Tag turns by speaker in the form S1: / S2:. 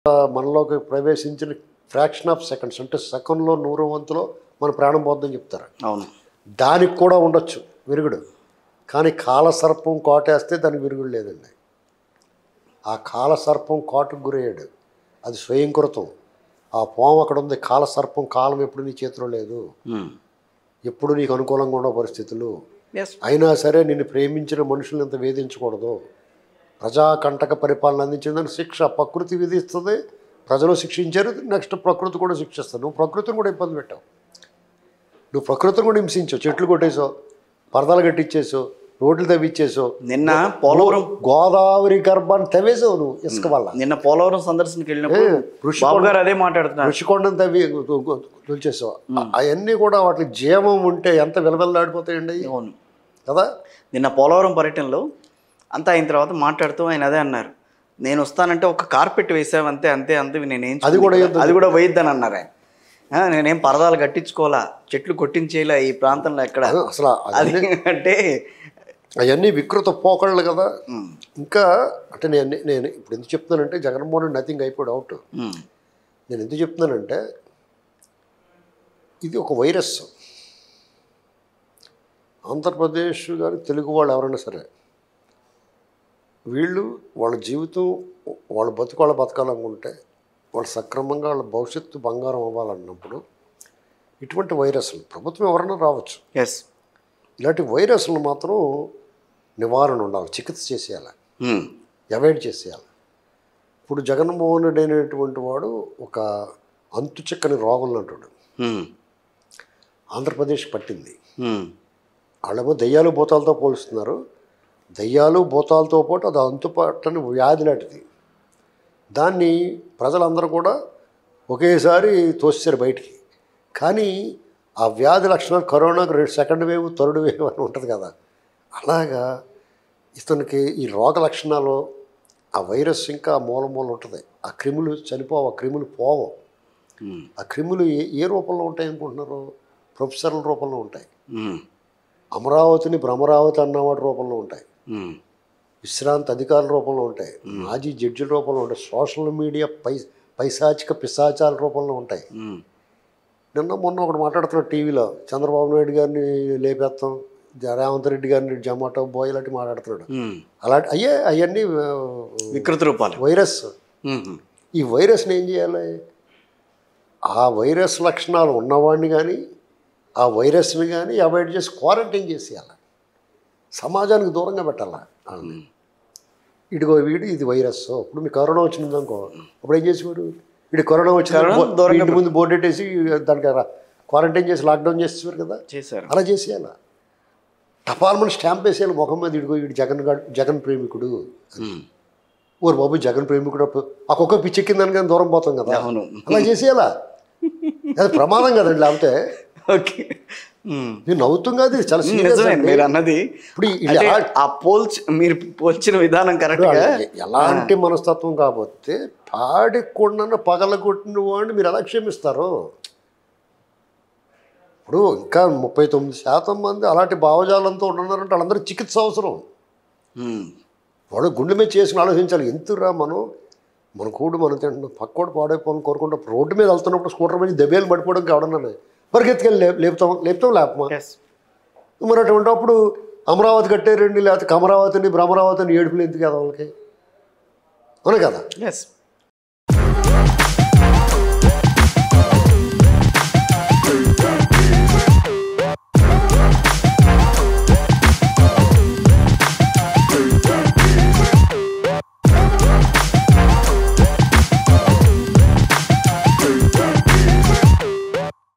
S1: మనలోకి ప్రవేశించిన fraction of seconds అంటే సెకండ్లో 100వ వంతులో మన ప్రాణం పోద్దని చెప్తారు.
S2: అవును,
S1: దానికి కూడా ఉండొచ్చు విరుగుడు. కానీ కాలసర్పం కోటేస్తే దానికి విరుగుడు లేదండి. ఆ కాలసర్పం కోటకు గురయ్యాడు, అది స్వయంకృతం. ఆ పాము అక్కడ ఉంది. కాలసర్పం కాలం ఎప్పుడు నీ చేతిలో లేదు, ఎప్పుడు నీకు అనుకూలంగా ఉన్న పరిస్థితులు. అయినా సరే నిన్ను ప్రేమించిన మనుషులను ఇంత వేధించకూడదు. ప్రజాకంటక పరిపాలన అందించిందని శిక్ష ప్రకృతి విధిస్తుంది, ప్రజలు శిక్షించారు, నెక్స్ట్ ప్రకృతి కూడా శిక్షిస్తుంది. నువ్వు ప్రకృతిని కూడా ఇబ్బంది పెట్టావు, నువ్వు ప్రకృతిని కూడా హింసించావు. చెట్లు కొట్టేసావు, పరదాలు కట్టించేసావు, రోడ్లు తవ్విచ్చేసావు.
S2: నిన్న పోలవరం
S1: గోదావరి గర్భాన్ని తవ్వేసావు నువ్వు ఇసుక వల్ల.
S2: నిన్న పోలవరం సందర్శనకి వెళ్ళినప్పుడు బాబు గారు అదే మాట్లాడుతున్నారు.
S1: ఋషికొండను తవ్వి తొలిచేసావు. అవన్నీ కూడా వాటికి జీవం ఉంటే ఎంత విలవిల్లాడిపోతాయండి.
S2: అవును
S1: కదా.
S2: నిన్న పోలవరం పర్యటనలో అంతా అయిన తర్వాత మాట్లాడుతూ ఆయన అదే అన్నారు, నేను వస్తానంటే ఒక కార్పెట్ వేసావు అంతే అంతే అంతే, నేనేం అది కూడా వేయద్దని అన్నారు ఆయన. నేనేం పరదాలు కట్టించుకోవాలా, చెట్లు కొట్టించేలా ఈ ప్రాంతంలో ఎక్కడ
S1: అసలు
S2: అది అంటే
S1: అవన్నీ వికృత పోకళ్ళు కదా. ఇంకా అంటే నేను ఇప్పుడు ఎందుకు చెప్తున్నానంటే జగన్మోహన్ రెడ్డి నథింగ్ అయిపోయాడు అవుట్. నేను ఎందుకు చెప్తున్నానంటే ఇది ఒక వైరస్. ఆంధ్రప్రదేశ్ కానీ తెలుగు వాళ్ళు ఎవరైనా సరే వీళ్ళు వాళ్ళ జీవితం వాళ్ళ బతుకు బతకాలనుకుంటే, వాళ్ళు సక్రమంగా వాళ్ళ భవిష్యత్తు బంగారం అవ్వాలన్నప్పుడు ఇటువంటి వైరస్లు ప్రభుత్వం ఎవరైనా రావచ్చు.
S2: ఎస్,
S1: ఇలాంటి వైరస్లు మాత్రం నివారణ ఉండాలి, చికిత్స చేసేయాలి, అవాయిడ్ చేసేయాలి. ఇప్పుడు జగన్మోహన్ రెడ్డి అనేటువంటి వాడు ఒక అంతు చిక్కని రోగం అంటాడు. ఆంధ్రప్రదేశ్ పట్టింది. వాళ్ళేమో దయ్యాలు భూతాలతో పోలుస్తున్నారు. దయ్యాలు భూతాలతో పాటు అది అంతుపట్టని వ్యాధి లాంటిది. దాన్ని ప్రజలందరూ కూడా ఒకేసారి తోసేశారు బయటికి. కానీ ఆ వ్యాధి లక్షణాలు కరోనాకు సెకండ్ వేవ్ థర్డ్ వేవ్ అని ఉంటుంది కదా, అలాగా ఇతనికి ఈ రోగ లక్షణాలు ఆ వైరస్ ఇంకా మూల ఉంటుంది. ఆ క్రిములు చనిపోవు, ఆ క్రిములు పోవు. ఆ క్రిములు ఏ రూపంలో ఉంటాయి అనుకుంటున్నారు? ప్రొఫెసర్ల రూపంలో ఉంటాయి, అమరావతిని భ్రమరావతి అన్నవాటి రూపంలో ఉంటాయి, విశ్రాంతి అధికారుల రూపంలో ఉంటాయి, మాజీ జడ్జిల రూపంలో ఉంటాయి, సోషల్ మీడియా పైశాచిక పిశాచాల రూపంలో ఉంటాయి. నిన్న మొన్న ఒకటి మాట్లాడుతున్నాడు టీవీలో, చంద్రబాబు నాయుడు గారిని లేపేస్తాం, రేవంత్ రెడ్డి గారిని జమాటో బాయ్ ఇలాంటి మాట్లాడుతున్నాడు. అలాంటి అవన్నీ
S2: వికృత రూపాలు,
S1: వైరస్. ఈ వైరస్ని ఏం చేయాలి? ఆ వైరస్ లక్షణాలు ఉన్నవాడిని కానీ ఆ వైరస్ని కానీ అవాయిడ్ చేసి క్వారంటైన్ చేసేయాలి, సమాజానికి దూరంగా పెట్టాలి. ఇదిగో వీడు ఇది వైరస్. ఇప్పుడు మీకు కరోనా వచ్చింది అనుకో, అప్పుడు ఏం చేసేవాడు? వీడు కరోనా వచ్చింది ఇంటి ముందు బోర్డు పెట్టేసి దానికి క్వారంటైన్ చేసి లాక్డౌన్ చేసేవారు కదా, చేశారు. అలా చేసేయాలి. టపాల్మని స్టాంప్ వేసేయాలి ముఖం మీద, ఇదిగో వీడు జగన్ ప్రేమికుడు. ఓరు బాబు జగన్ ప్రేమికుడు, ఒక్కొక్క పిచ్చెక్కిందని కానీ దూరం పోతాం కదా, అలా చేసేయాలా. అది ప్రమాదం కదండి. లేకపోతే నేను నవ్వుతాం కాదు, చాలా సీరియస్
S2: మీరు అన్నది. ఇప్పుడు మీరు పోల్చిన విధానం కరెక్ట్.
S1: ఎలాంటి మనస్తత్వం కాకపోతే పాడికొండను పగలగొట్టిన వాడిని మీరు ఎలా క్షమిస్తారు? ఇప్పుడు ఇంకా 39% మంది అలాంటి భావజాలంతో ఉన్నారంటే వాళ్ళందరూ చికిత్స అవసరం. వాడు గుండె మీద చేసుకుని ఆలోచించాలి. ఎంతురా మన కూడు మనం తింటున్నాం, పక్కోడు పాడైపోవాలని కోరుకుంటాం. రోడ్డు మీద వెళ్తున్నప్పుడు స్కూటర్ మీద దెబ్బేలు పడిపోవడం కావడన్నా పరిగెత్తుకెళ్ళి లేపుతాం. మరి అటువంటిప్పుడు అమరావతి కట్టేరండి, లేకపోతే అమరావతిని భ్రమరావతిని ఏడుపులు ఎందుకు కదా వాళ్ళకి? అవును కదా.